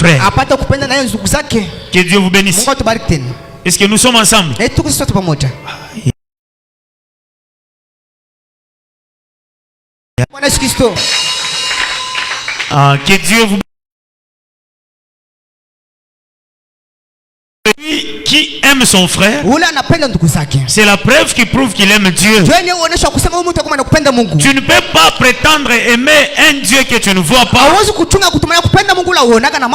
frères. Que Dieu vous bénisse. Est-ce que nous sommes ensemble? Que Dieu vous bénisse. Celui qui aime son frère, c'est la preuve qui prouve qu'il aime Dieu. Tu ne peux pas prétendre aimer un Dieu que tu ne vois pas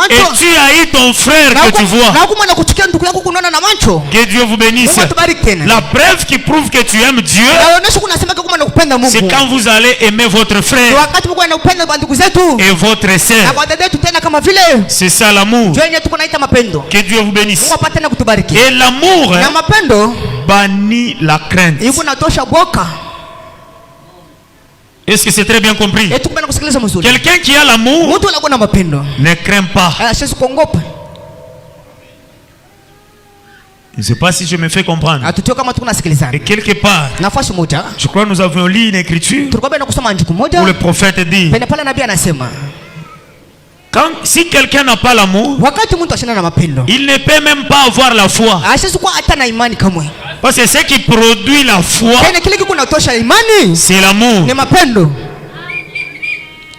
et tu haïs ton frère que tu vois. Que Dieu vous bénisse. La preuve qui prouve que tu aimes Dieu, c'est quand vous allez aimer votre frère et votre sœur. C'est ça l'amour. Que Dieu vous bénisse. Et l'amour bannit la crainte. Est-ce que c'est très bien compris? Quelqu'un qui a l'amour ne craint pas. Je ne sais pas si je me fais comprendre. Et quelque part, je crois que nous avons lu une écriture où le prophète dit, si quelqu'un n'a pas l'amour, il ne peut même pas avoir la foi. Parce que ce qui produit la foi, c'est l'amour.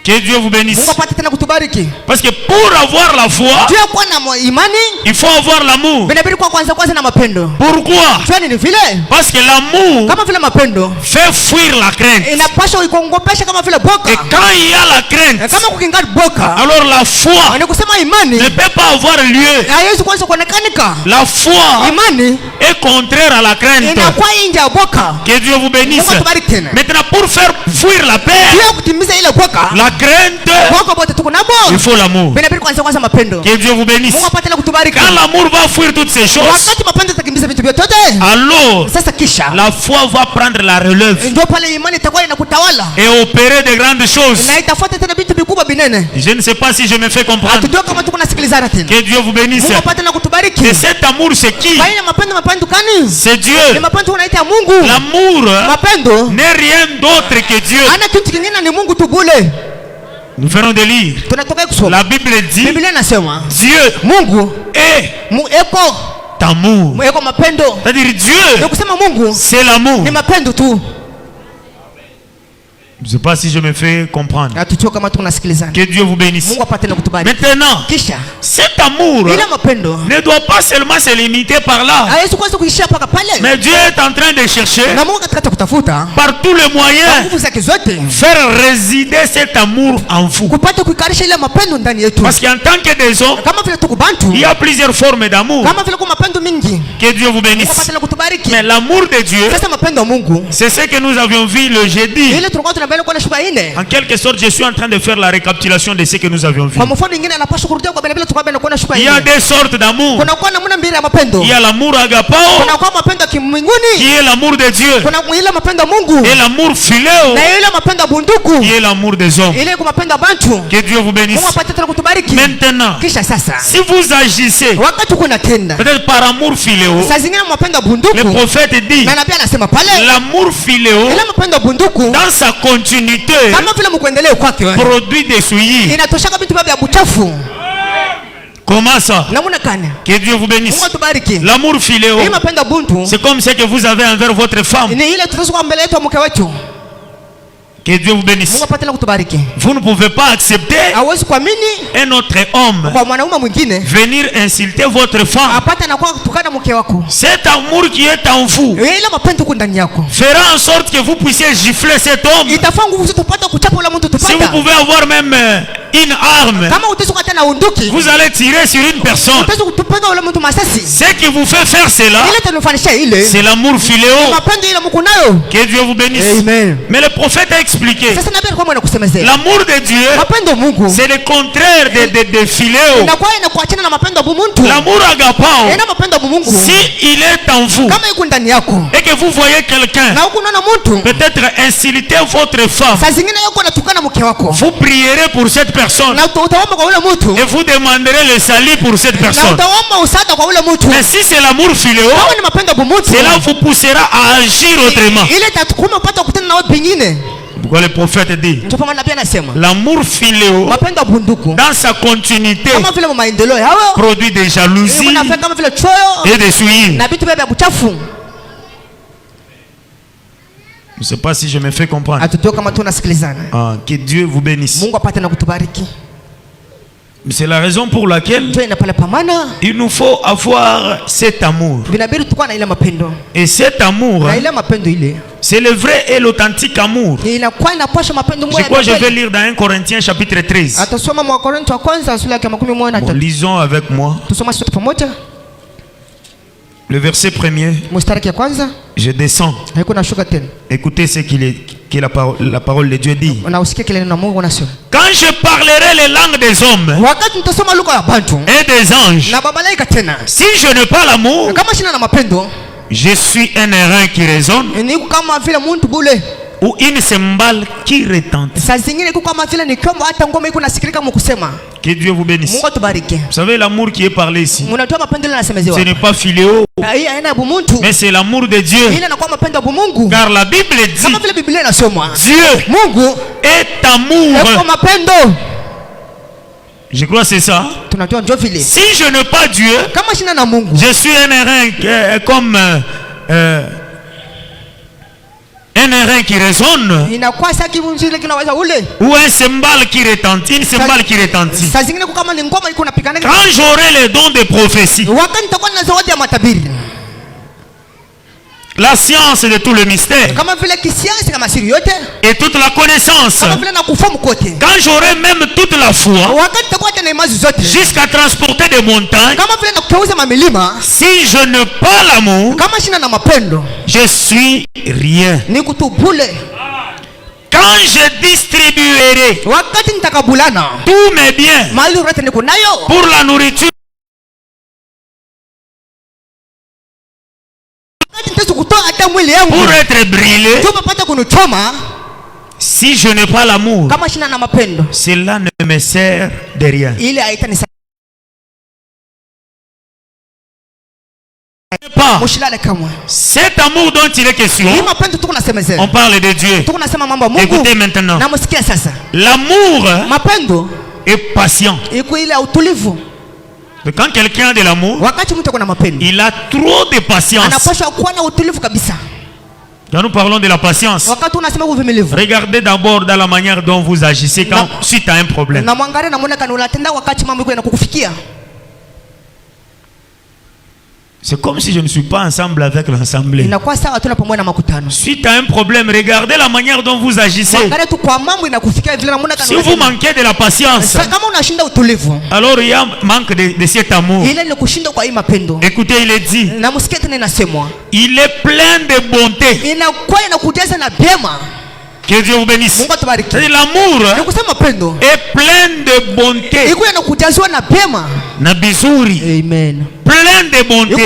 Que Dieu vous bénisse. Parce que pour avoir la foi, il faut avoir l'amour. Pourquoi? Parce que l'amour fait fuir la crainte. Et quand il y a la crainte, alors la foi ne peut pas avoir lieu. La foi est contraire à la crainte. Que Dieu vous bénisse. Maintenant, pour faire fuir la peur, la crainte, il faut l'amour. Que Dieu vous bénisse. Quand l'amour va fuir toutes ces choses, alors la foi va prendre la relève et opérer de grandes choses. Je ne sais pas si je me fais comprendre. Que Dieu vous bénisse. Et cet amour, c'est qui? C'est Dieu. L'amour n'est rien d'autre que Dieu. Nous venons de lire. La Bible dit, Dieu est amour. C'est-à-dire Dieu, c'est l'amour. Je ne sais pas si je me fais comprendre. Que Dieu vous bénisse. Maintenant, cet amour ne doit pas seulement se limiter par là. Mais Dieu est en train de chercher par tous les moyens faire résider cet amour en vous. Parce qu'en tant que des hommes, il y a plusieurs formes d'amour. Que Dieu vous bénisse. Mais l'amour de Dieu, c'est ce que nous avions vu le jeudi. En quelque sorte, je suis en train de faire la récapitulation de ce que nous avions vu. Il y a deux sortes d'amour. Il y a l'amour agapao, qui est l'amour de Dieu, et l'amour philéo, qui est l'amour des hommes. Que Dieu vous bénisse. Maintenant, si vous agissez peut-être par amour philéo, le prophète dit l'amour philéo dans sa continuité produit des souilles. Comment ça? Que Dieu vous bénisse. L'amour philéo, c'est comme ce que vous avez envers votre femme. Que Dieu vous bénisse. Vous ne pouvez pas accepter un autre homme venir insulter votre femme. Cet amour qui est en vous fera en sorte que vous puissiez gifler cet homme. Si vous pouvez avoir même une arme, vous allez tirer sur une personne. Ce qui vous fait faire cela, c'est l'amour philéo. Que Dieu vous bénisse. Mais le prophète a expliqué, l'amour de Dieu, c'est le contraire de philéo. L'amour agapao, si il est en vous et que vous voyez quelqu'un peut-être insulter votre femme, vous prierez pour cette personne et vous demanderez le salut pour cette personne. Mais si c'est l'amour philéo, cela vous poussera à agir autrement. Pourquoi le prophète dit l'amour philéo dans sa continuité produit des jalousies et des souillures. Je ne sais pas si je me fais comprendre. Que Dieu vous bénisse. C'est la raison pour laquelle il nous faut avoir cet amour. Et cet amour, c'est le vrai et l'authentique amour. Je crois que je vais lire dans 1 Corinthiens chapitre 13. Bon, lisons avec moi. Le verset premier. Je descends. Écoutez ce que la parole de Dieu dit. Quand je parlerai les langues des hommes et des anges, si je n'ai pas l'amour, je suis un airain qui résonne ou une cymbale qui retentit. Que Dieu vous bénisse. Vous savez, l'amour qui est parlé ici, ce n'est pas philéo, mais c'est l'amour de Dieu. Car la Bible dit Dieu est amour. Je crois que c'est ça. Si je n'ai pas Dieu, je suis un airain comme un airain qui résonne ou un cymbale qui retentit, une cymbale qui retentit. Quand j'aurai les dons de prophétie, la science de tout le mystère et toute la connaissance, quand j'aurai même toute la foi jusqu'à transporter des montagnes, si je n'ai pas l'amour, je suis rien. Quand je distribuerai tous mes biens pour la nourriture, pour être brûlé, si je n'ai pas l'amour, cela ne me sert de rien. Pas. Cet amour dont il est question, on parle de Dieu. Écoutez maintenant. L'amour est patient. Mais quand quelqu'un a de l'amour, il a trop de patience. Quand nous parlons de la patience, regardez d'abord dans la manière dont vous agissez quand suite à un problème. C'est comme si je ne suis pas ensemble avec l'assemblée. Suite à un problème, regardez la manière dont vous agissez. Si vous manquez de la patience, alors il y a un manque de cet amour. Écoutez, il est dit, il est plein de bonté. Que Dieu vous bénisse. L'amour est plein de bonté. Nabizuri. Amen. Plein de bonté.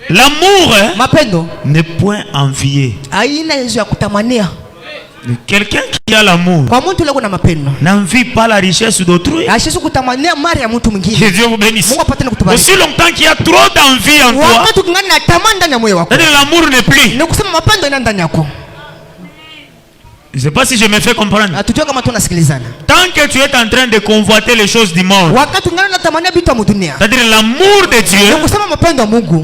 L'amour n'est point envié. Quelqu'un qui a l'amour n'envie pas la richesse d'autrui. Que Dieu vous bénisse. Aussi longtemps qu'il y a trop d'envie en toi, l'amour n'est plus. Je ne sais pas si je me fais comprendre. Tant que tu es en train de convoiter les choses du monde, c'est-à-dire l'amour de Dieu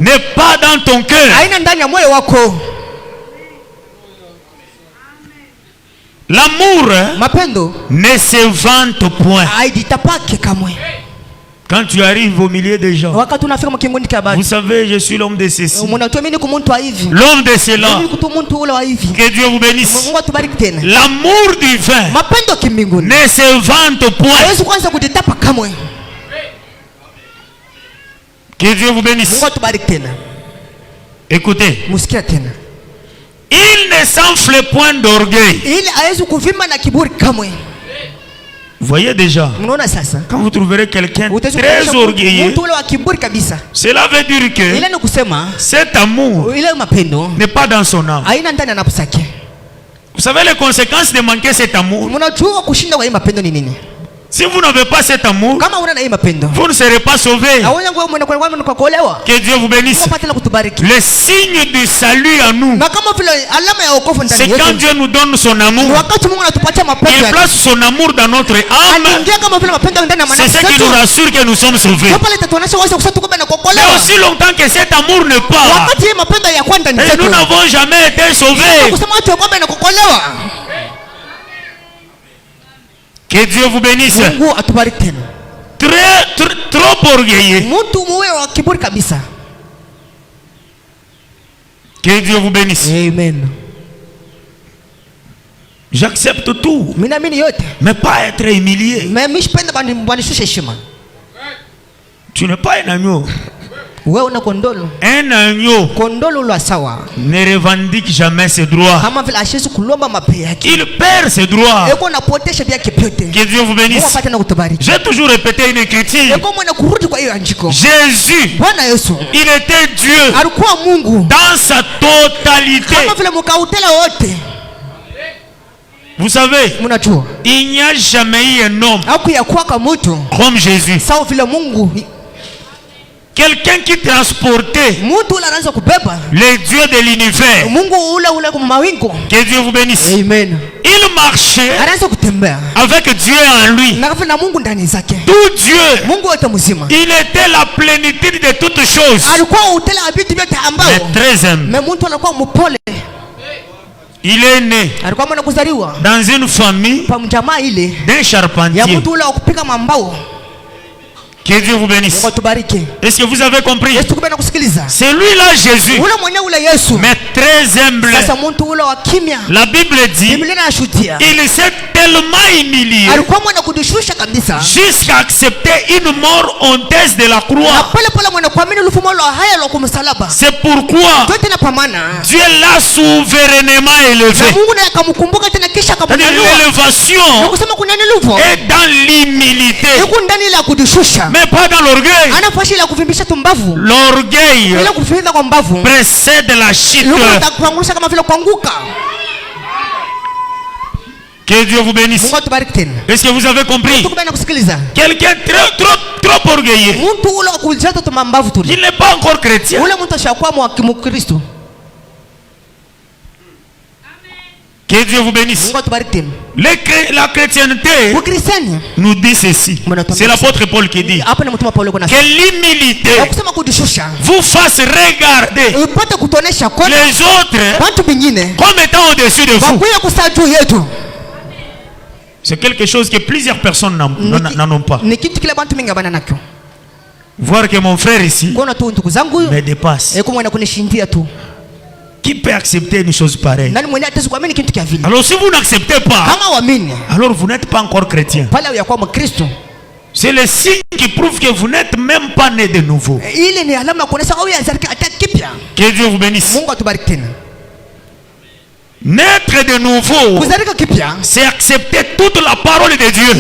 n'est pas dans ton cœur. L'amour ne se vante point. Quand tu arrives au milieu des gens, vous savez, je suis l'homme de ceci, l'homme de cela. Que Dieu vous bénisse. L'amour divin ne se vante point. Que Dieu vous bénisse. Écoutez. Il ne s'enfle point d'orgueil. Vous voyez déjà, quand vous trouverez quelqu'un très orgueilleux, cela veut dire que cet amour n'est pas dans son âme. Vous savez les conséquences de manquer cet amour? Si vous n'avez pas cet amour, vous ne serez pas sauvés. Que Dieu vous bénisse. Le signe du salut à nous, c'est quand Dieu nous donne son amour. Il place son amour dans notre âme. C'est ce qui nous rassure que nous sommes sauvés. Mais aussi longtemps que cet amour ne part, et nous n'avons jamais été sauvés. Que Dieu vous bénisse. Trop orgueilleux. Que Dieu vous bénisse. Amen. J'accepte tout, mais pas être humilié. Tu n'es pas un agneau. Un agneau ne revendique jamais ses droits. Il perd ses droits. Que Dieu vous bénisse. J'ai toujours répété une écriture. Jésus, il était Dieu dans sa totalité. Vous savez, il n'y a jamais eu un homme comme Jésus. Quelqu'un qui transportait les dieux de l'univers. Que Dieu vous bénisse. Amen. Il marchait avec Dieu en lui. Tout Dieu. Il était la plénitude de toutes choses. Mais très humble. Il est né dans une famille d'un charpentier. Que Dieu vous bénisse. Est-ce que vous avez compris? C'est lui-là Jésus, mais très humble. La Bible dit, il s'est tellement humilié jusqu'à accepter une mort honteuse de la croix. C'est pourquoi Dieu l'a souverainement élevé. L'élévation est dans l'humilité, mais pas dans l'orgueil. L'orgueil précède la chute. Que Dieu vous bénisse. Est-ce que vous avez compris? Quelqu'un trop orgueilleux, il n'est pas encore chrétien. Que Dieu vous bénisse. La chrétienté nous dit ceci. C'est l'apôtre Paul qui dit que l'humilité vous fasse regarder les autres comme étant au-dessus de vous. C'est quelque chose que plusieurs personnes n'en ont pas. Voir que mon frère ici me dépasse. Qui peut accepter une chose pareille? Alors si vous n'acceptez pas, alors vous n'êtes pas encore chrétien. C'est le signe qui prouve que vous n'êtes même pas né de nouveau. Que Dieu vous bénisse. Naître de nouveau, c'est accepter toute la parole de Dieu.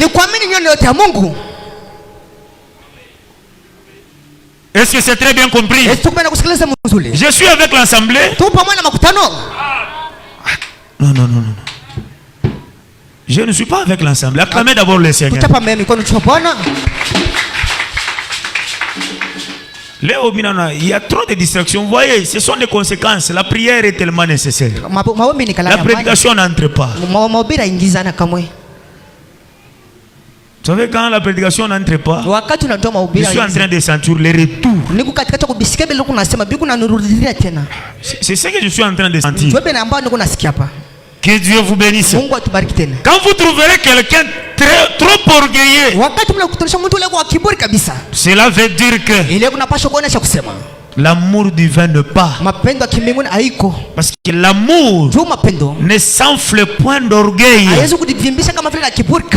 Est-ce que c'est très bien compris? Je suis avec l'assemblée. Non. Je ne suis pas avec l'assemblée. Acclamez d'abord le Seigneur. Léo Minana, il y a trop de distractions. Vous voyez, ce sont des conséquences. La prière est tellement nécessaire. La prédication n'entre pas. Vous savez, quand la prédication n'entre pas, je suis en train de sentir le retour. C'est ce que je suis en train de sentir. Que Dieu vous bénisse. Quand vous trouverez quelqu'un trop orgueilleux, cela veut dire que l'amour divin ne part. Parce que l'amour ne s'enfle point d'orgueil.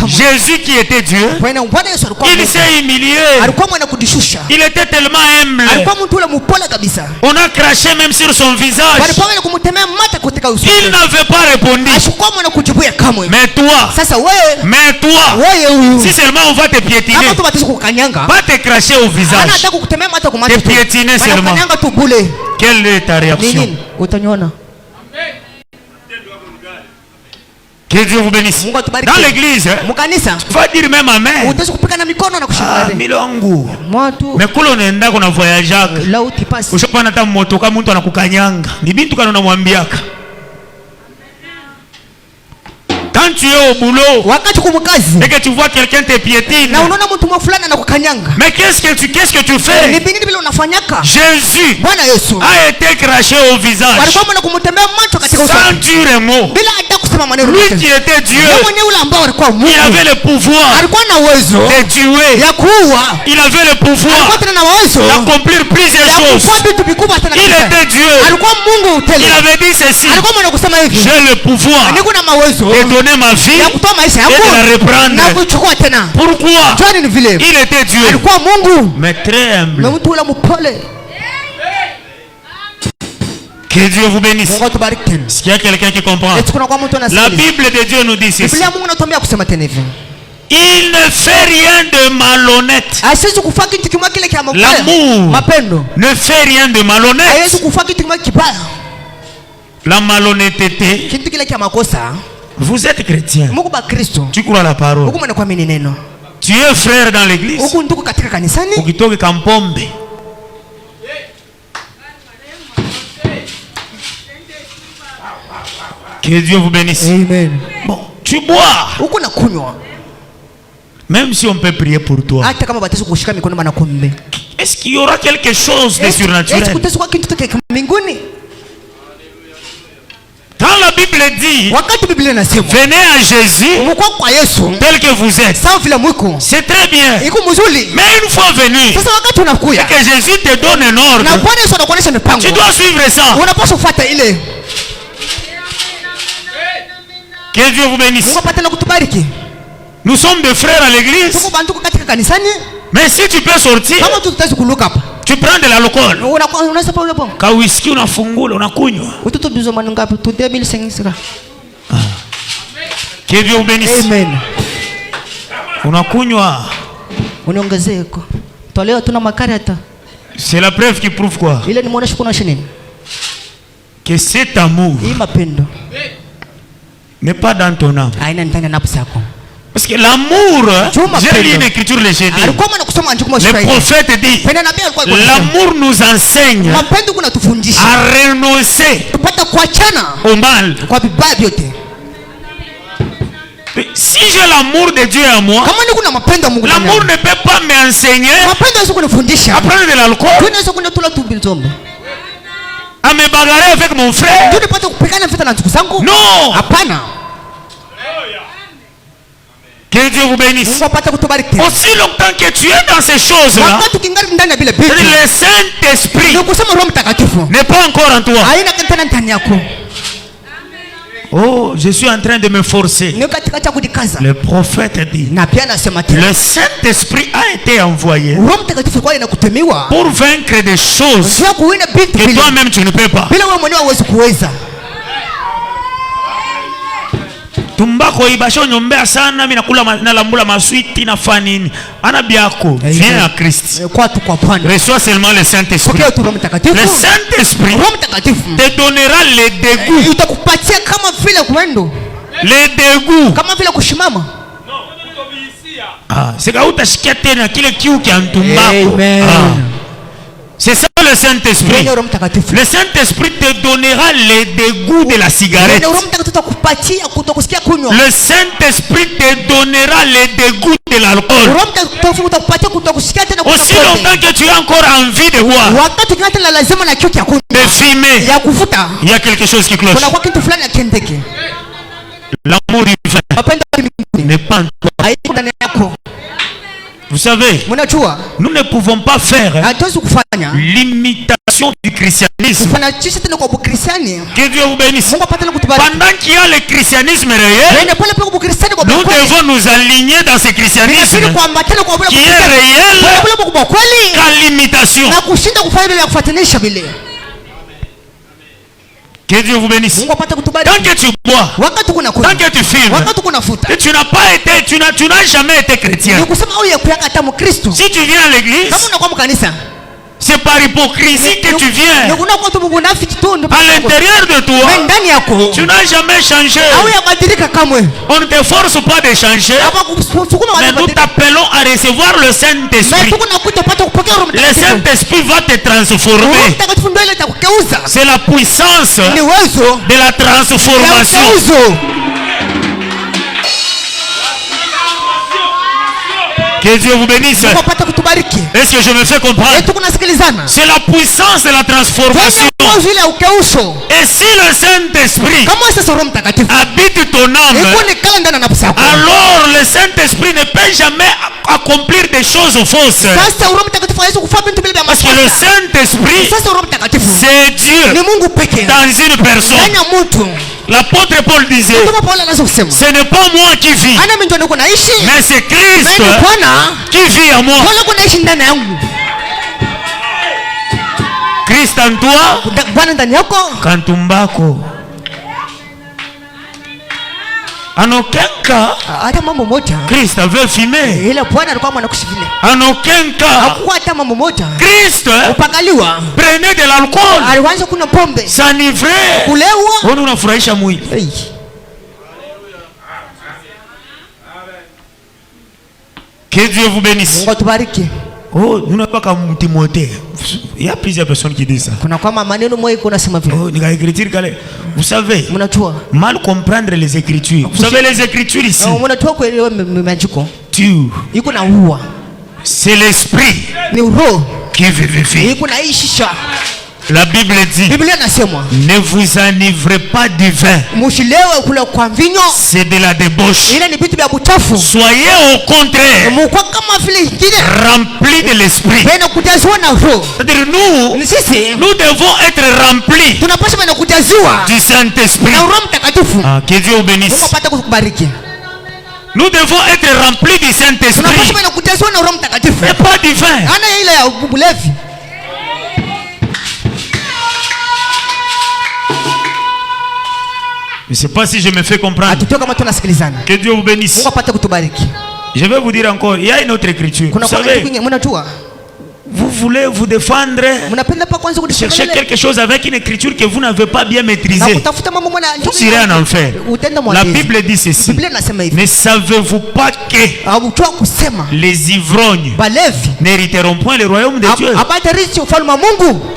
Jésus qui était Dieu, il s'est humilié. Il était tellement humble. On a craché même sur son visage. Il n'avait pas répondu. Mais toi, si seulement on va te piétiner, pas te cracher au visage, te piétiner seulement. Quelle est ta réaction? Que Dieu vous bénisse. Dans l'église, tu vas dire même amen. Ah, milongu. Mais quand on est là, on a voyagé. On se prend à moto, comme on a kukanyanga. Ni bintu kana na mwambiaka. Quand tu es au boulot et que tu vois quelqu'un te piétine, mais qu'est-ce que tu fais? Jésus a été craché au visage sans dire un mot. Lui qui était Dieu, il avait le pouvoir de tuer, il avait le pouvoir d'accomplir plusieurs choses. Il était Dieu. Il avait dit ceci: j'ai le pouvoir de donner ma vie et de la reprendre. Pourquoi? Il était Dieu, mais très humble. Que Dieu vous bénisse. Est-ce qu'il y a quelqu'un qui comprend? La Bible de Dieu nous dit ceci: il ne fait rien de malhonnête. L'amour ne fait rien de malhonnête. La malhonnêteté. Vous êtes chrétien. Tu crois la parole. Tu es frère dans l'église. Ukitoka kampombe. Que Dieu vous bénisse. Amen. Bon, tu bois. Même si on peut prier pour toi. Est-ce qu'il y aura quelque chose de surnaturel? Quand la Bible dit venez à Jésus tel que vous êtes, c'est très bien. Mais une fois venu et que Jésus te donne un ordre, tu dois suivre ça. Que Dieu vous bénisse. Nous sommes des frères à l'église. Mais si tu peux sortir, tu prends de l'alcool. Ka whisky unafungula unakunywa. Que Dieu vous bénisse. Amen. Unakunywa. C'est la preuve qui prouve quoi? Que cet amour n'est pas dans ton âme. Parce que l'amour, j'ai lu une écriture légère. Le prophète dit, l'amour nous enseigne à renoncer au mal. Si j'ai l'amour de Dieu à moi, l'amour ne peut pas m'enseigner à prendre de l'alcool, à me bagarrer avec mon frère. Non. Que Dieu vous bénisse. Aussi longtemps que tu es dans ces choses-là, le Saint-Esprit n'est pas encore en toi. Oh, je suis en train de me forcer. Le prophète dit, le Saint-Esprit a été envoyé pour vaincre des choses que toi-même tu ne peux pas. Tumbako ibasho nyombea sana mimi nakula na lambula maswiti na fanini. Ana biako viens à Christ. Reçois seulement le Saint-Esprit. Le Saint-Esprit te donnera les dégoûts. Les dégoûts. Ah, c'est quand utashikia tena kile kiu kia ntumbako. C'est ça le Saint-Esprit. Le Saint-Esprit te donnera les dégoûts de la cigarette. Le Saint-Esprit te donnera les dégoûts de l'alcool. Aussi longtemps que tu as encore envie de boire, de fumer, il y a quelque chose qui cloche. L'amour divin n'est pas en toi. Vous savez, nous ne pouvons pas faire l'imitation du christianisme. Que Dieu vous bénisse. Pendant qu'il y a le christianisme réel, nous devons nous aligner dans ce christianisme qui est réel qu'à l'imitation. Que Dieu vous bénisse. Tant que tu bois, tant que tu fumes, et tu n'as pas été, tu n'as jamais été chrétien. Si tu viens à l'église, c'est par hypocrisie que tu viens. À l'intérieur de toi, tu n'as jamais changé. On ne te force pas de changer, mais nous t'appelons à recevoir le Saint-Esprit. Le Saint-Esprit va te transformer. C'est la puissance de la transformation. Que Dieu vous bénisse. Est-ce que je me fais comprendre? C'est la puissance de la transformation. Et si le Saint-Esprit habite ton âme, alors le Saint-Esprit ne peut jamais accomplir des choses fausses. Parce que le Saint-Esprit, c'est Dieu dans une personne. L'apôtre Paul disait, ce n'est pas moi qui vis, mais c'est Christ qui vit en moi. Christ en toi, Kantumbako. En aucun cas, Christ avait fumé. En aucun cas, Christ prenait de l'alcool, s'enivrait. On nous furahisha mwili. Que Dieu vous bénisse. Oh, nous n'avons pas comme Timothée. Il y a plusieurs personnes qui disent ça. Oh, vous savez, mal comprendre les Écritures. Vous savez les Écritures ici. C'est l'esprit qui vivifie. La Bible dit, ne vous enivrez pas du vin, c'est de la débauche. Soyez au contraire remplis de l'esprit. C'est-à-dire nous devons être remplis du Saint-Esprit. Que Dieu vous bénisse. Nous devons être remplis du Saint-Esprit, mais pas du vin. Je ne sais pas si je me fais comprendre. Que Dieu vous bénisse. Je vais vous dire encore, il y a une autre écriture. Vous savez, vous voulez vous défendre, chercher quelque chose avec une écriture que vous n'avez pas bien maîtrisée. Vous irez en enfer. La Bible dit ceci. Ne savez-vous pas que les ivrognes n'hériteront point le royaume de Dieu?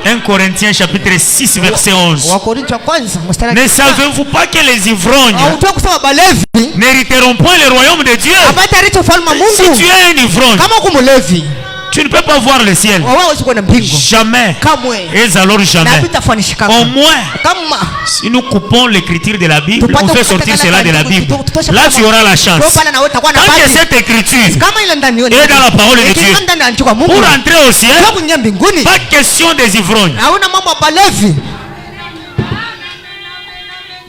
1 Corinthiens chapitre 6 verset 11. Ne savez-vous pas que les ivrognes n'hériteront point le royaume de Dieu? Si tu es un ivrogne, tu ne peux pas voir le ciel. Jamais. Et alors jamais. Au moins, si nous coupons l'écriture de la Bible, on fait sortir cela de la Bible. Là, tu auras la chance. Quand cette écriture est dans la parole de Dieu, pour entrer au ciel, pas question des ivrognes.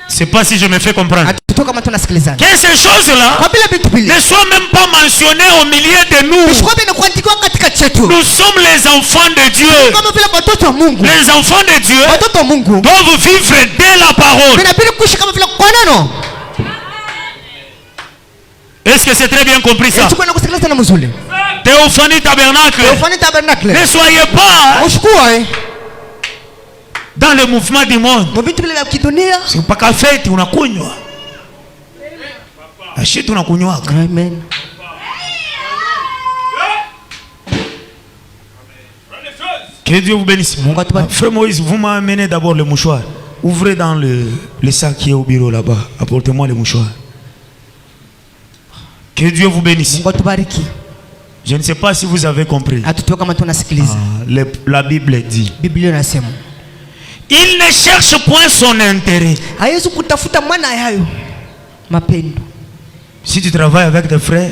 Je ne sais pas si je me fais comprendre. Que ces choses-là ne soient même pas mentionnées au milieu de nous. Nous sommes les enfants de Dieu. Les enfants de Dieu doivent vivre de la parole. Est-ce que c'est très bien compris ça? Théophanie Tabernacle. Ne soyez pas dans le mouvement du monde. C'est pas qu'à faire, on a connu. Achète, on a connu. Amen. Que Dieu vous bénisse. Frère Moïse, vous m'amenez d'abord le mouchoir. Ouvrez dans le sac qui est au bureau là-bas. Apportez-moi le mouchoir. Que Dieu vous bénisse. Je ne sais pas si vous avez compris. La Bible dit, il ne cherche point son intérêt. Si tu travailles avec tes frères,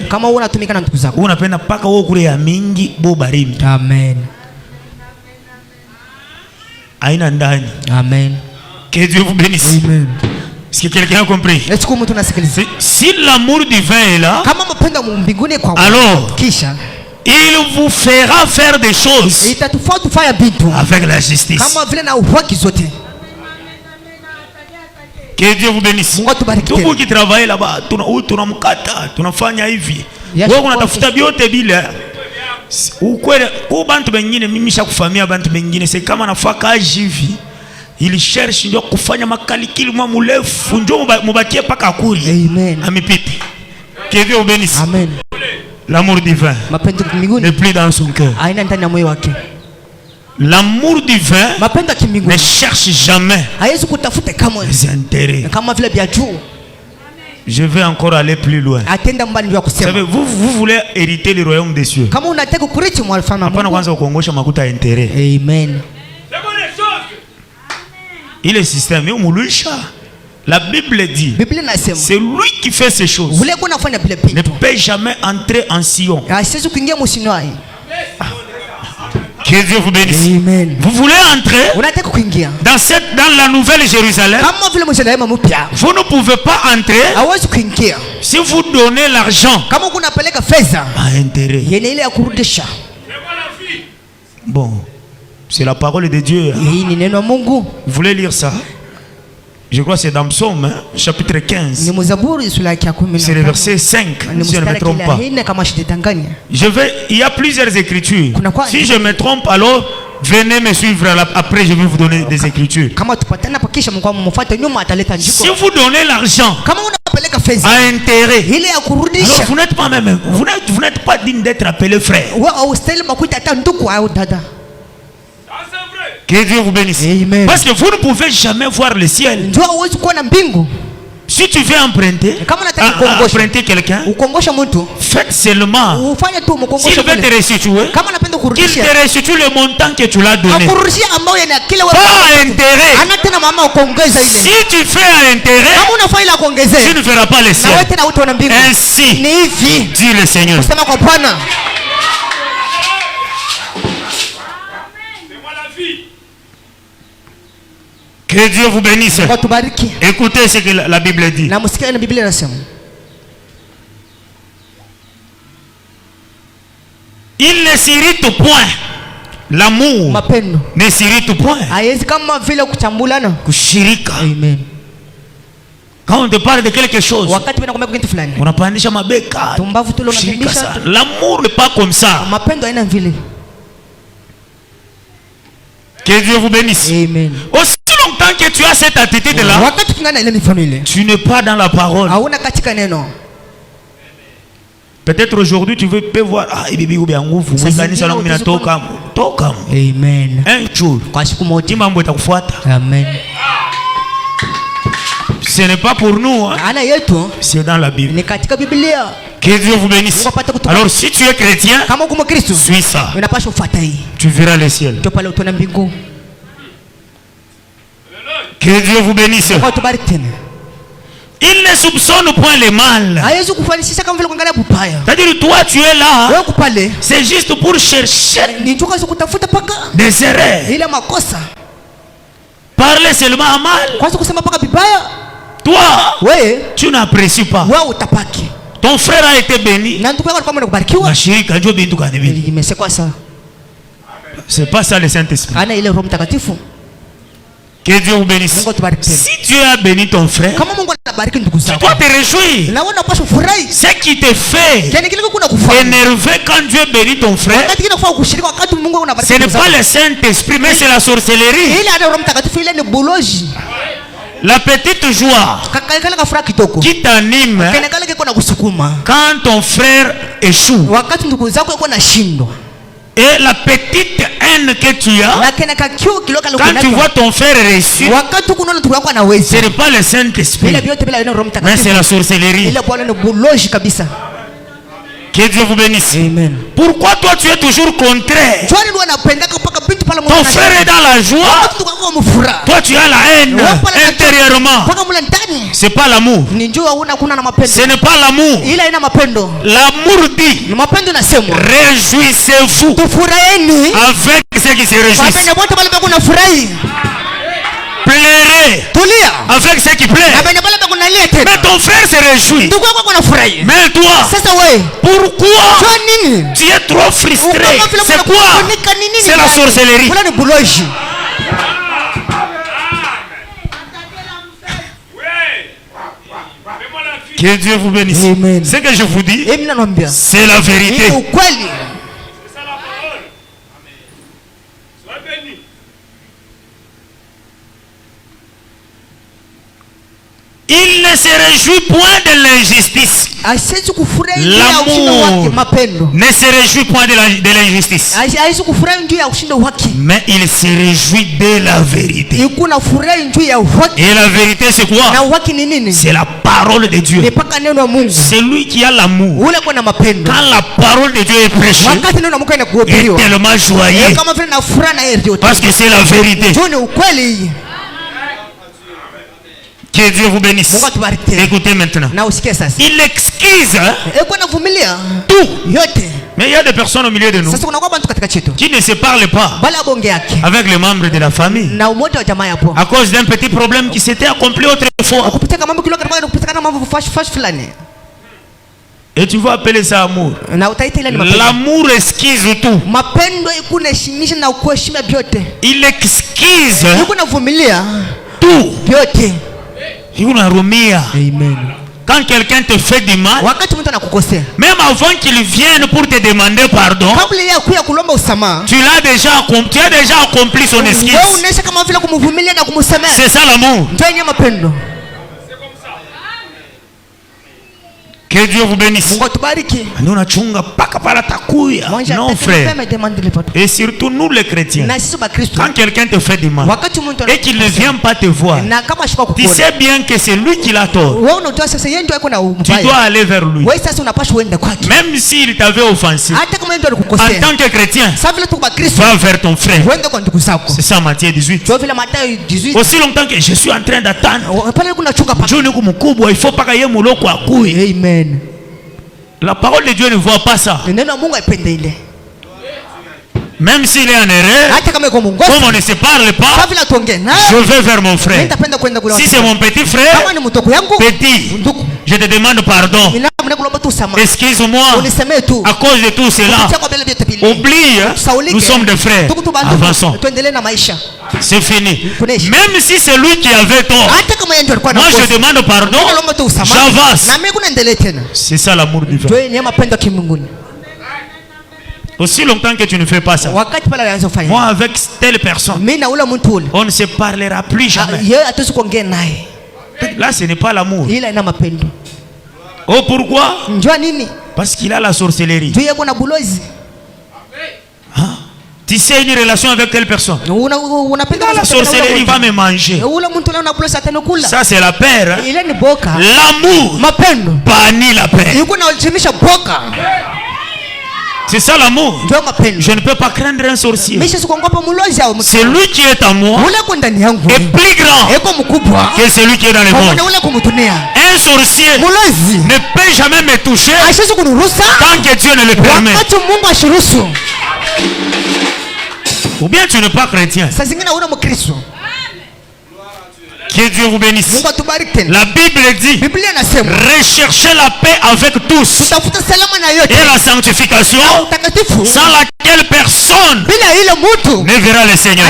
amen. Amen. Que Dieu vous bénisse. Amen. Est-ce que quelqu'un a compris? Si l'amour du vin est là, alors il vous fera faire des choses avec la justice. Que Dieu vous bénisse. Tout le monde qui travaille là-bas, tunamkata, tunafanya hivi. Wewe unatafuta biote bila. Ou bantu bengine mimi shakufamia bantu bengine c'est kama nafaka hivi. Il cherche ndio kufanya makalikili mwa murefu ndio mubatie paka akuri. Amen. Amipite. Que Dieu vous bénisse. Amen. L'amour divin n'est plus dans son cœur. L'amour divin ne cherche jamais les intérêts. Je vais encore aller plus loin. Vous savez, vous voulez hériter le royaume des cieux. Amen. Il est système. La Bible dit, c'est lui qui fait ces choses. Ne peut jamais entrer en Sion. Que Dieu vous bénisse. Amen. Vous voulez entrer dans la nouvelle Jérusalem? Vous ne pouvez pas entrer si vous donnez l'argent à intérêt. Bon, c'est la parole de Dieu. Vous voulez lire ça? Je crois que c'est dans Psaume, chapitre 15. C'est le verset 5, si je ne me trompe pas. Il y a plusieurs écritures. Si je me trompe, alors venez me suivre. Après, je vais vous donner des écritures. Si vous donnez l'argent à intérêt, alors vous n'êtes pas même, vous n'êtes pas digne d'être appelé frère. Que Dieu vous bénisse. Amen. Parce que vous ne pouvez jamais voir le ciel. Si tu veux emprunter quelqu'un, faites seulement. S'il veut te restituer, qu'il te restitue le montant que tu l'as donné. Pas à intérêt. Si tu fais à intérêt, tu ne verras pas le ciel. Ainsi dit le Seigneur. Que Dieu vous bénisse. Écoutez ce que la Bible dit. Il ne s'irrite point. L'amour ne s'irrite point. Kushirika. Amen. Quand on te parle de quelque chose, on a pas déjà ma béca. L'amour n'est pas comme ça. Que Dieu vous bénisse. Amen. Aussi longtemps que tu as cette attitude-là, tu n'es pas dans la parole. Peut-être aujourd'hui tu peux voir Amen. Un jour, Amen. ce n'est pas pour nous, hein. C'est dans la Bible. Que Dieu vous bénisse. Alors si tu es chrétien, suis ça. Tu verras le ciel. Que Dieu vous bénisse. Il ne soupçonne point le mal. C'est-à-dire toi tu es là, c'est juste pour chercher des erreurs. Parler seulement à mal. Toi, tu n'apprécies pas. Ton frère a été béni. Mais c'est quoi ça? C'est pas ça le Saint-Esprit. Que Dieu vous bénisse. Si Dieu a béni ton frère, tu dois te réjouir. Ce qui te fait énerver quand Dieu bénit ton frère, ce n'est pas le Saint-Esprit, mais c'est la sorcellerie. La petite joie qui t'anime quand ton frère échoue. Et la petite haine que tu as quand tu vois ton frère réussir, ce n'est pas le Saint-Esprit, mais c'est la sorcellerie. Que Dieu vous bénisse. Amen. Pourquoi toi tu es toujours contraire? Ton frère est dans la joie, toi tu as la haine intérieurement. C'est pas l'amour. Ce n'est pas l'amour. L'amour dit réjouissez-vous avec ceux qui se réjouissent. Pleurez avec ceux qui pleurent. Mais ton frère se réjouit. Mais toi, pourquoi tu es trop frustré? C'est quoi? C'est la sorcellerie. Que Dieu vous bénisse. Ce que je vous dis, c'est la vérité. ne se réjouit point de l'injustice. L'amour ne se réjouit point de l'injustice. Mais il se réjouit de la vérité. Et la vérité c'est quoi? C'est la parole de Dieu. C'est lui qui a l'amour. Quand la parole de Dieu est prêchée, il est tellement joyeux. Parce que c'est la vérité. Que Dieu vous bénisse. Écoutez maintenant. Il excuse tout. Mais il y a des personnes au milieu de nous qui ne se parlent pas avec les membres de la famille à cause d'un petit problème qui s'était accompli autrefois. Et tu vas appeler ça amour. L'amour excuse tout. Il excuse tout. Amen. Quand quelqu'un te fait du mal, même avant qu'il vienne pour te demander pardon, tu as déjà accompli son excuse. C'est ça l'amour. Que Dieu vous bénisse. Non frère. Et surtout nous les chrétiens. Quand quelqu'un te fait du mal et qu'il ne vient pas te voir, tu sais bien que c'est lui qui l'a tort. Tu dois aller vers lui. Même s'il t'avait offensé, en tant que chrétien, va vers ton frère. C'est ça Matthieu 18. Aussi longtemps que je suis en train d'attendre, il faut pas qu'il y ait Amen. La parole de Dieu ne voit pas ça. Même s'il est en erreur, comme on ne se parle pas, je vais vers mon frère. Si c'est mon petit frère, petit, je te demande pardon. Excuse-moi, à cause de tout cela. Oublie, nous sommes des frères. Avançons. C'est fini. Même si c'est lui qui avait tort, moi je demande pardon, j'avance. C'est ça l'amour divin. Aussi longtemps que tu ne fais pas ça, moi avec telle personne, on ne se parlera plus jamais. Là ce n'est pas l'amour. Oh pourquoi? Parce qu'il a la sorcellerie. Tu sais une relation avec telle personne, la sorcellerie va me manger. Ça c'est la peur. L'amour bannit la peur. C'est ça l'amour. Je ne peux pas craindre un sorcier. C'est lui qui est en moi est plus grand que celui qui est dans le monde. Un sorcier ne peut jamais me toucher tant que Dieu ne le permet. Ou bien tu n'es pas chrétien. Que Dieu vous bénisse. La Bible dit recherchez la paix avec tous et la sanctification sans laquelle personne ne verra le Seigneur.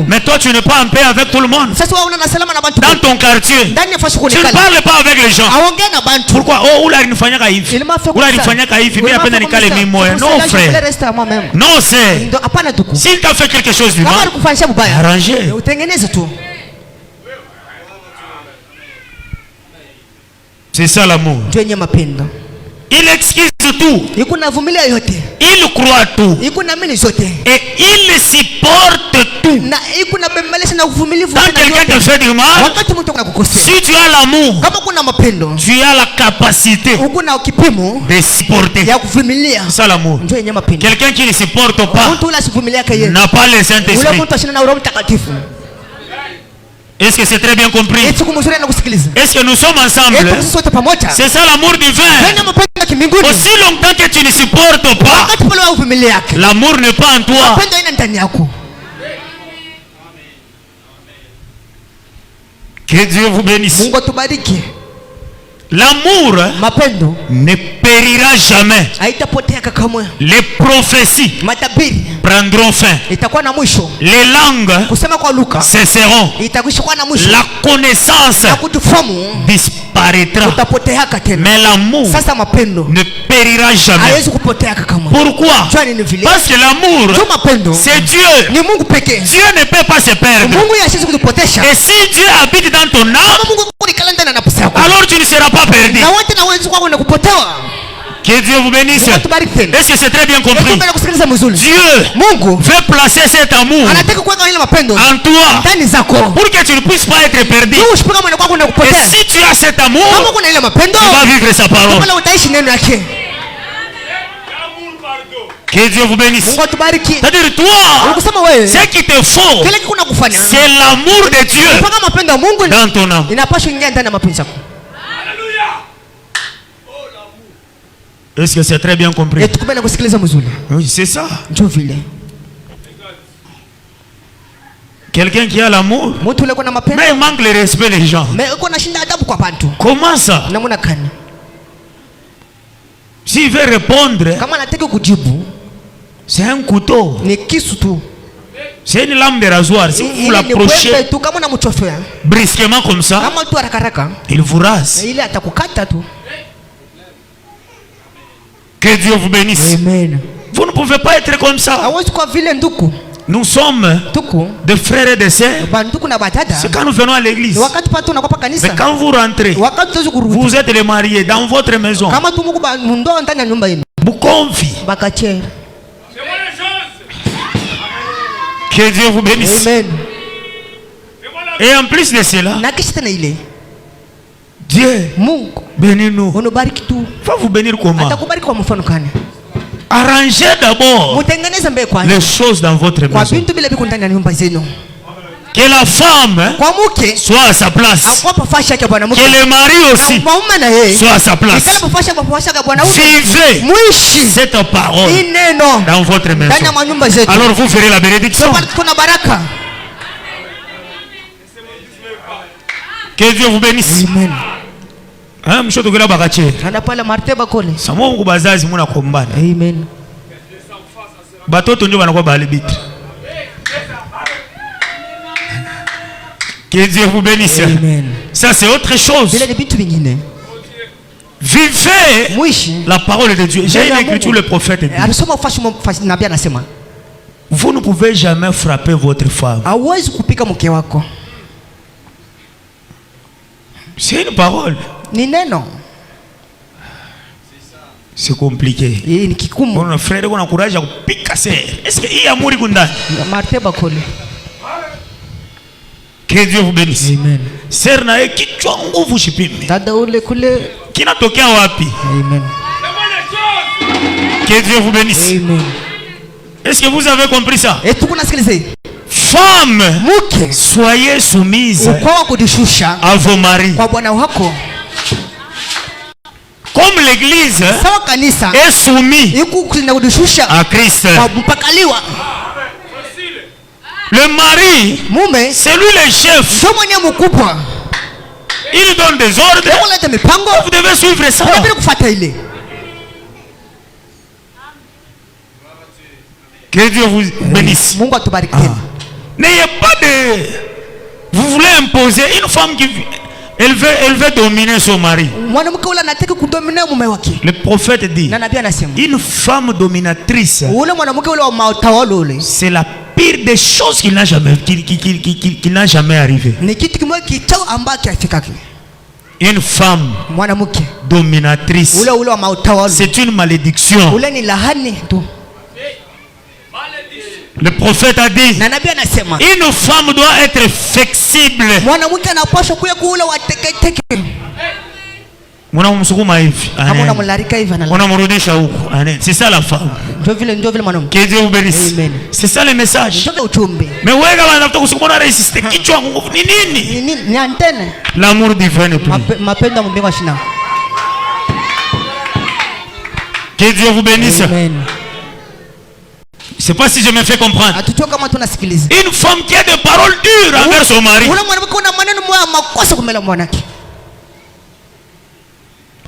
Mais toi tu n'es pas en paix avec tout le monde. Dans ton quartier tu ne parles pas avec les gens. Pourquoi? Oh, non frère, non c'est s'il t'a fait quelque chose du mal, arrangez. C'est ça l'amour. Il excuse tout. Il croit tout. Et il supporte tout. Quand quelqu'un te fait du mal, si tu as l'amour, tu as la capacité de supporter. C'est ça l'amour. Quelqu'un qui ne supporte pas n'a pas le Saint-Esprit. Est-ce que c'est très bien compris? Est-ce que nous sommes ensemble? C'est ça l'amour divin. Aussi longtemps que tu ne supportes pas, l'amour n'est pas en toi. Que Dieu vous bénisse. L'amour ne peut périra jamais. Les prophéties prendront fin. Les langues cesseront. La connaissance disparaîtra. Mais l'amour ne périra jamais. Pourquoi? Parce que l'amour, c'est Dieu. Dieu ne peut pas se perdre. Et si Dieu habite dans ton âme, alors tu ne seras pas perdu. Que Dieu vous bénisse. Est-ce que c'est très bien compris? Dieu veut placer cet amour en toi pour que tu ne puisses pas être perdu. Et si tu as cet amour, tu vas vivre sa parole. Que Dieu vous bénisse. C'est-à-dire toi, ce qui te faut, c'est l'amour de Dieu dans ton âme. Est-ce que c'est très bien compris? Oui, c'est ça. Quelqu'un qui a l'amour, mais il manque le respect des gens. Comment ça? S'il veut répondre, c'est un couteau. C'est une lame de rasoir. Si vous l'approchez brusquement comme ça, il vous rase. Que Dieu vous bénisse. Amen. Vous ne pouvez pas être comme ça. Nous sommes des frères et des sœurs. C'est quand nous venons à l'église. Mais quand vous rentrez, vous êtes les mariés dans votre maison. Vous confiez. Que Dieu vous bénisse. Amen. Et en plus de cela, Dieu bénis-nous. Va vous bénir comment? Arrangez d'abord les choses dans votre maison. Que la femme soit à sa place. Que le mari aussi soit à sa place. Vivez cette parole dans votre maison. Alors vous ferez la bénédiction. Que Dieu vous bénisse. Amen. Amen. Que Dieu vous bénisse. Amen. Ça c'est autre chose. Vivez la parole de Dieu. J'ai une écriture, le prophète dit. Vous ne pouvez jamais frapper votre femme. C'est une parole. C'est compliqué. Mon frère, on encourage à piquer. Est-ce qu'il y a mourir Gunda? Que Dieu vous bénisse. Amen. Sœur nae kichwa nguvu shipimi. Dada ule kule kinatokea wapi? Amen. Que Dieu vous bénisse. Amen. Est-ce que vous avez compris ça? Femme, soyez soumise à vos maris. Comme l'église est soumise à Christ. Le mari, c'est lui le chef. Il donne des ordres. Vous devez suivre ça. Que Dieu vous bénisse. N'ayez pas de... Vous voulez imposer une femme qui... Elle veut dominer son mari. Le prophète dit, une femme dominatrice, c'est la pire des choses qui n'a jamais arrivé. Une femme dominatrice, c'est une malédiction. Le prophète a dit, une femme doit être flexible. C'est ça la femme. Que Dieu vous bénisse. C'est ça le message. Mais l'amour divin est plus. Que Dieu vous bénisse. Je ne sais pas si je me fais comprendre. Une femme qui a des paroles dures envers son mari.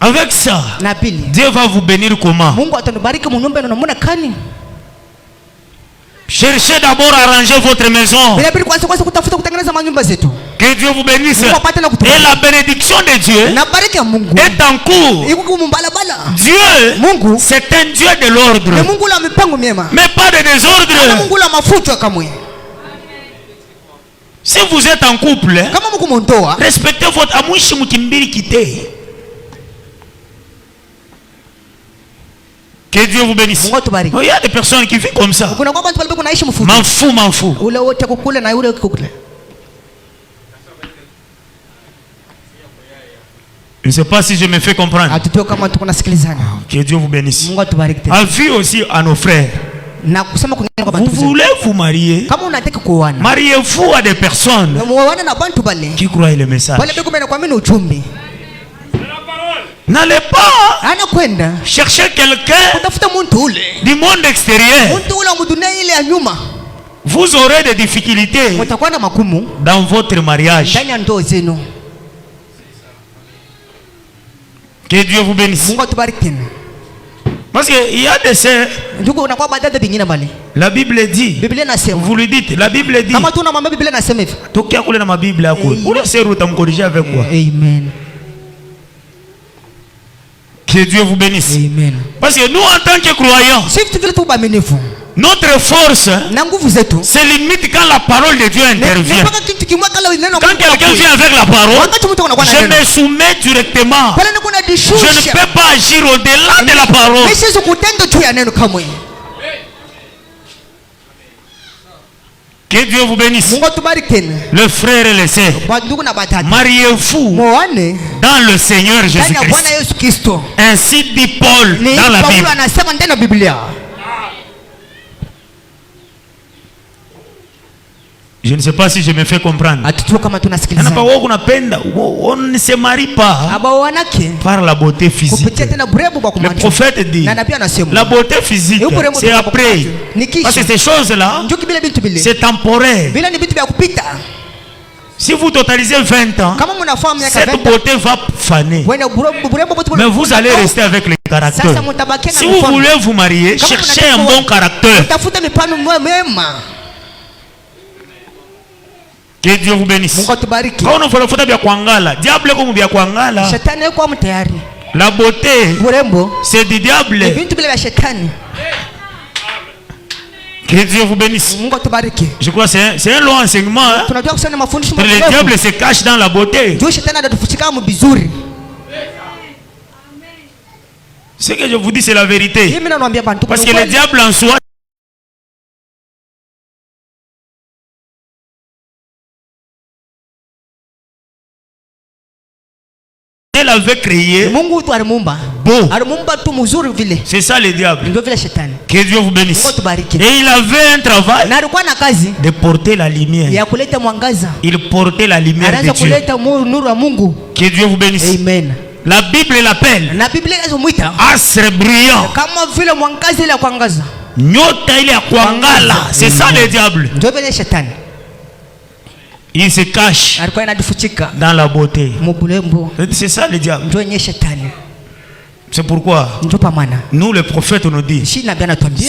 Avec ça, Dieu va vous bénir comment? Cherchez d'abord à arranger votre maison. Que Dieu vous bénisse. Et la bénédiction de Dieu est en cours. Dieu, c'est un Dieu de l'ordre, mais pas de désordre. Si vous êtes en couple, respectez votre amour. Que Dieu vous bénisse. Il y a des personnes qui vivent comme ça. M'en fous. Je ne sais pas si je me fais comprendre. Que Dieu vous bénisse. Avis aussi à nos frères. Vous voulez vous marier? Mariez-vous à des personnes qui croient le message. N'allez pas chercher quelqu'un du monde extérieur. Vous aurez des difficultés dans votre mariage. Que Dieu vous bénisse. Parce qu'il y a des sœurs. La Bible dit. Vous le dites. La Bible dit. Amen. Que Dieu vous bénisse. Amen. Parce que nous, en tant que croyants, notre force se limite quand la parole de Dieu intervient. Quand quelqu'un vient avec la parole, je me soumets directement. Je ne peux pas agir au-delà de la parole. Que Dieu vous bénisse. Le frère et les sœurs, mariez-vous dans le Seigneur Jésus-Christ. Ainsi dit Paul dans la Bible. Je ne sais pas si je me fais comprendre. On ne se marie pas par la beauté physique. Le prophète dit la beauté physique c'est après. Parce que ces choses-là c'est temporaire. Si vous totalisez 20 ans, cette beauté va faner. Mais vous allez rester avec le caractère. Si vous voulez vous marier, cherchez un bon caractère. Que Dieu vous bénisse. La beauté c'est du diable. Que Dieu vous bénisse. Je crois que c'est un long enseignement. Le diable se cache dans la beauté. Ce que je vous dis c'est la vérité. Parce que le diable en soi avait créé beau. C'est ça le diable. Que Dieu vous bénisse. Et il avait un travail de porter la lumière. Il portait la lumière de Dieu. Que Dieu vous bénisse. Amen. La Bible l'appelle astre brillant. Nyota ile ya kuangala. C'est ça le diable. Il se cache dans la beauté. C'est ça le diable. C'est pourquoi nous les prophètes nous disent, si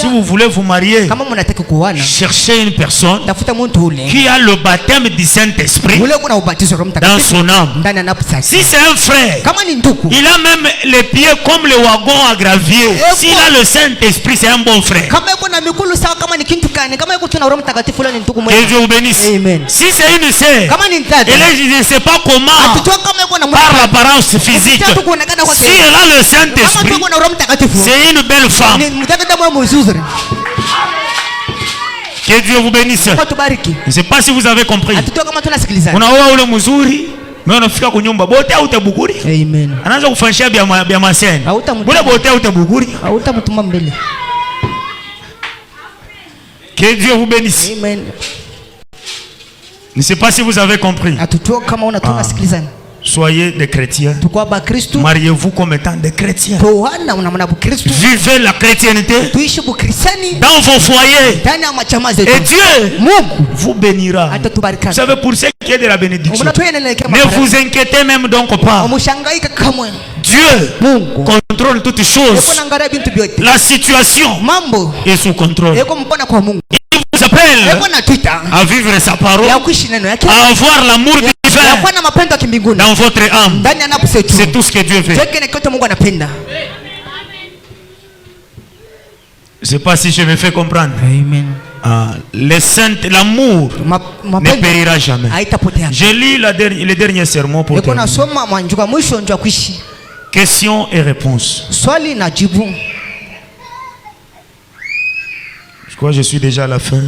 vous voulez vous marier, cherchez une personne qui a le baptême du Saint-Esprit dans son âme. Si c'est un frère, il a même les pieds comme le wagon à gravier. S'il a le Saint-Esprit, c'est un bon frère. Que Dieu vous bénisse. Si c'est une sœur, elle ne sait pas comment par l'apparence physique. Si elle a le Saint-Esprit, c'est une belle femme. Que Dieu vous bénisse. Je ne sais pas si vous avez compris. Unaoa ule mzuri, mais unafika kunyumba bote au tabuguri. Amen. Anaanza kufanyia bia maseni. Ule bote au tabuguri. Hautamtuma mbele. Que Dieu vous bénisse. Amen. Je ne sais pas si vous avez compris. Soyez des chrétiens. Mariez-vous comme étant des chrétiens. Vivez la chrétienté dans vos foyers. Et Dieu vous bénira. Vous savez, pour ce qui est de la bénédiction, ne vous inquiétez même donc pas. Dieu contrôle toutes choses. La situation est sous contrôle. Il vous appelle à vivre sa parole, à avoir l'amour divin dans votre âme. C'est tout ce que Dieu fait. Je ne sais pas si je me fais comprendre. Amen. L'amour ne périra jamais. J'ai lu le dernier sermon pour terminer. Questions et réponses. Je crois que je suis déjà à la fin.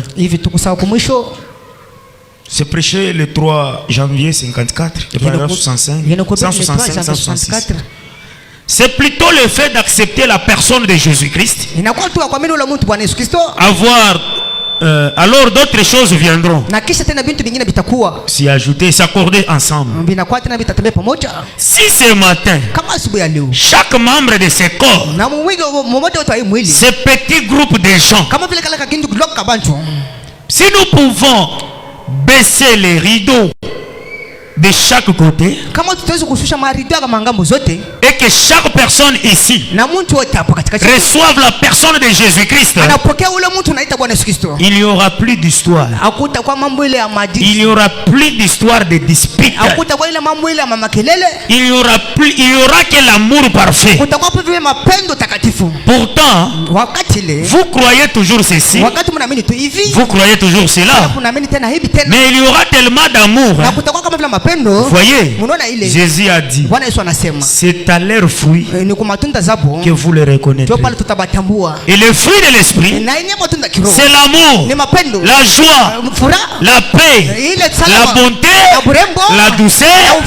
C'est prêché le 3 janvier 54, le paragraphe 165, 166. C'est plutôt le fait d'accepter la personne de Jésus-Christ. Alors d'autres choses viendront. S'y ajouter, s'accorder ensemble. Si ce matin, chaque membre de ce corps, ce petit groupe de gens, si nous pouvons baisser les rideaux de chaque côté, et que chaque personne ici reçoive la personne de Jésus-Christ, il n'y aura plus d'histoire. Il n'y aura plus d'histoire de dispute. Il n'y aura que l'amour parfait. Pourtant, vous croyez toujours ceci, vous croyez toujours cela, mais il y aura tellement d'amour. Vous voyez, Jésus a dit, c'est à leur fruit que vous les reconnaîtrez. Et le fruit de l'esprit, c'est l'amour, la joie, la paix, la bonté, la douceur,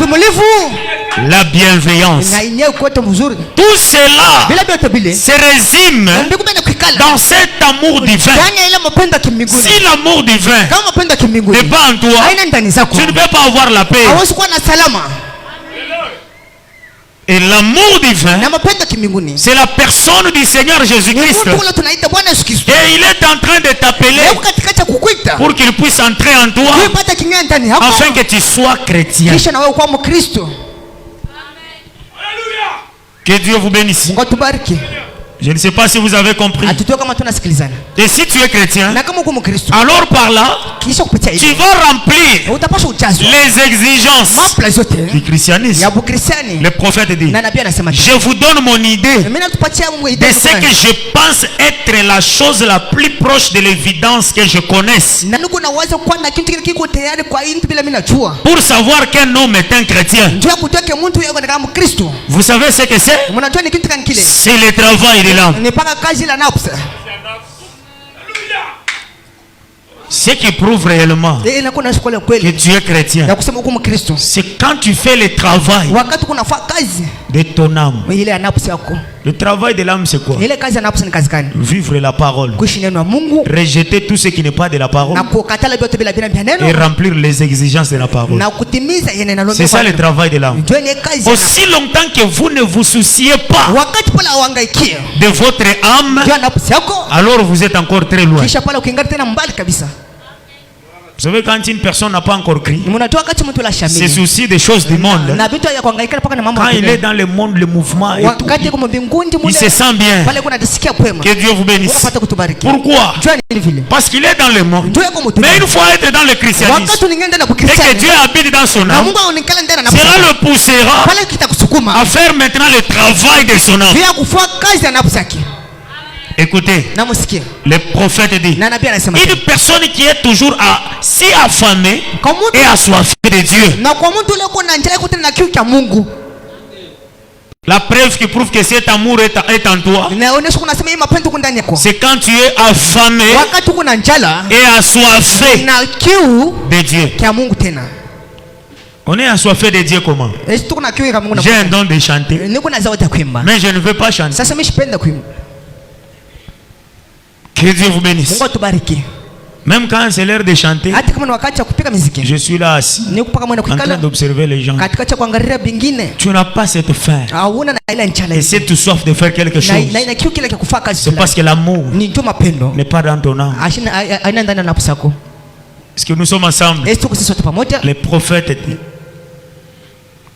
la bienveillance. Tout cela se résume dans cet amour divin. Si l'amour divin n'est pas en toi, tu ne peux pas avoir la paix. Et l'amour divin, c'est la personne du Seigneur Jésus-Christ. Et il est en train de t'appeler pour qu'il puisse entrer en toi, afin que tu sois chrétien. Que Dieu vous bénisse. Je ne sais pas si vous avez compris. Et si tu es chrétien, alors par là, tu vas remplir les exigences du christianisme. Le prophète dit, je vous donne mon idée de ce que je pense être la chose la plus proche de l'évidence que je connaisse, pour savoir qu'un homme est un chrétien. Vous savez ce que c'est? C'est le travail de l'âme. Ce qui prouve réellement que tu es chrétien, c'est quand tu fais le travail de ton âme. Le travail de l'âme, c'est quoi? Vivre la parole, rejeter tout ce qui n'est pas de la parole et remplir les exigences de la parole. C'est ça le travail de l'âme. Aussi longtemps que vous ne vous souciez pas de votre âme, alors vous êtes encore très loin. Vous savez, quand une personne n'a pas encore crié, se soucie des choses du monde. Quand il est dans le monde, le mouvement et tout, il se sent bien. Que Dieu vous bénisse. Pourquoi? Parce qu'il est dans le monde. Mais une fois être dans le christianisme et que Dieu habite dans son âme, cela le poussera à faire maintenant le travail de son âme. Écoutez, le prophète dit, une personne qui est toujours si affamée et assoiffée de Dieu, la preuve qui prouve que cet amour est en toi, c'est quand tu es affamé et assoiffé de Dieu. On est assoiffé de Dieu comment? J'ai un don de chanter, mais je ne veux pas chanter. Que Dieu vous bénisse. Même quand c'est l'heure de chanter, je suis là assis en train d'observer les gens. Tu n'as pas cette faim et cette soif de faire quelque chose. C'est parce que l'amour n'est pas dans ton âme. Est-ce que nous sommes ensemble? Le prophète dit,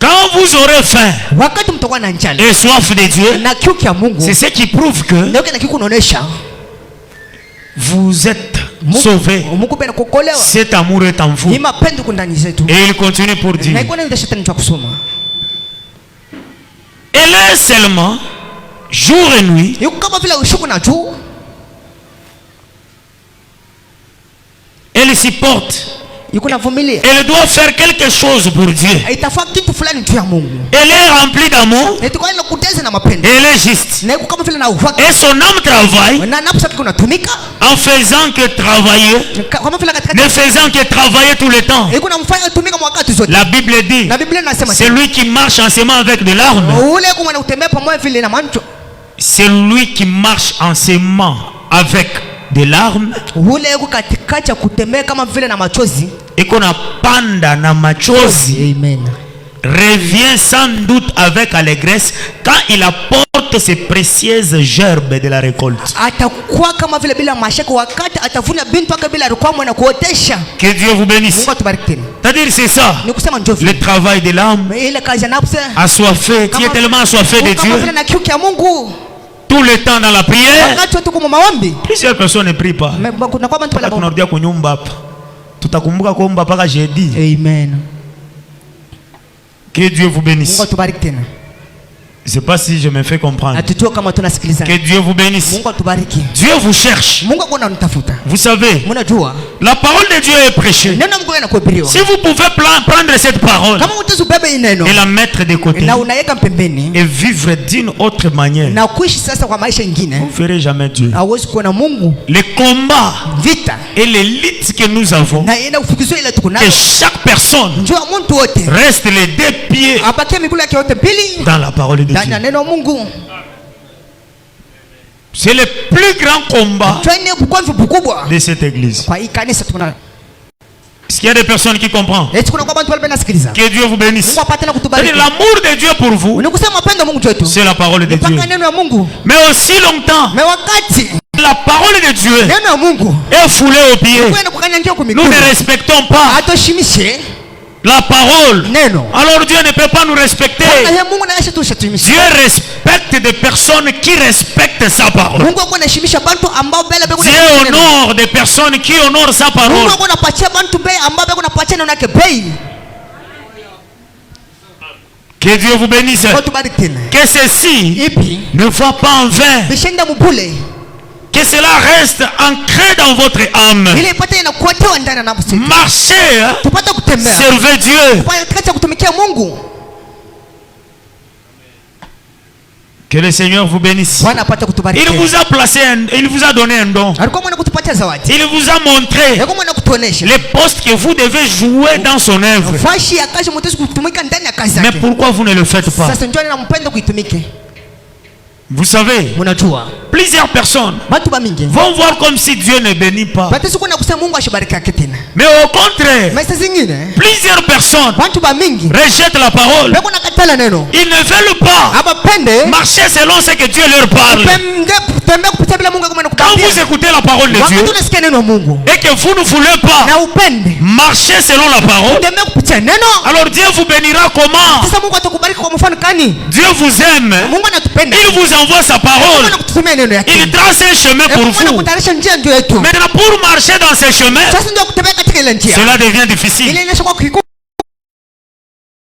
Quand vous aurez faim et soif de Dieu, c'est ce qui prouve que vous êtes sauvés. Cet amour est en vous. Et il continue pour dire, elle est seulement jour et nuit. Elle s'y porte. Elle doit faire quelque chose pour Dieu. Elle est remplie d'amour. Elle est juste. Et son âme travaille en faisant que travailler, ne faisant que travailler tout le temps. La Bible dit, c'est lui qui marche en s'aimant avec de larmes. C'est lui qui marche en s'aimant avec des larmes et qu'on a panda na machozi. Amen. Revient sans doute avec allégresse quand il apporte ses précieuses gerbes de la récolte. Que Dieu vous bénisse. C'est-à-dire c'est ça, le travail de l'âme, assoiffé. Tu es tellement assoiffé de Dieu tout le temps dans la prière. Plusieurs personnes ne prient pas. Amen. Que Dieu vous bénisse. Je ne sais pas si je me fais comprendre. Que Dieu vous bénisse. Dieu vous cherche. Vous savez, la parole de Dieu est prêchée. Si vous pouvez prendre cette parole et la mettre de côté et vivre d'une autre manière, vous ne verrez jamais Dieu. Les combats et les luttes que nous avons, que chaque personne reste les deux pieds dans la parole de Dieu. C'est le plus grand combat de cette église. Est-ce qu'il y a des personnes qui comprennent? Que Dieu vous bénisse. L'amour de Dieu pour vous, c'est la parole de Dieu. Mais aussi longtemps, la parole de Dieu est foulée aux pieds. Nous ne respectons pas la parole. Alors Dieu ne peut pas nous respecter. Dieu respecte des personnes qui respectent sa parole. Dieu honore des personnes qui honorent sa parole. Que Dieu vous bénisse. Que ceci ne va pas en vain. Que cela reste ancré dans votre âme. Marchez, servez Dieu. Que le Seigneur vous bénisse. Il vous a placé, il vous a donné un don. Il vous a montré les postes que vous devez jouer dans son œuvre. Mais pourquoi vous ne le faites pas? Vous savez, plusieurs personnes vont voir comme si Dieu ne bénit pas. Mais au contraire, plusieurs personnes rejettent la parole. Ils ne veulent pas marcher selon ce que Dieu leur parle. Quand vous écoutez la parole de Dieu et que vous ne voulez pas marcher selon la parole, alors Dieu vous bénira comment? Dieu vous aime. Il vous envoie sa parole. Il trace un chemin pour vous. Maintenant, pour marcher dans ce chemin, cela devient difficile.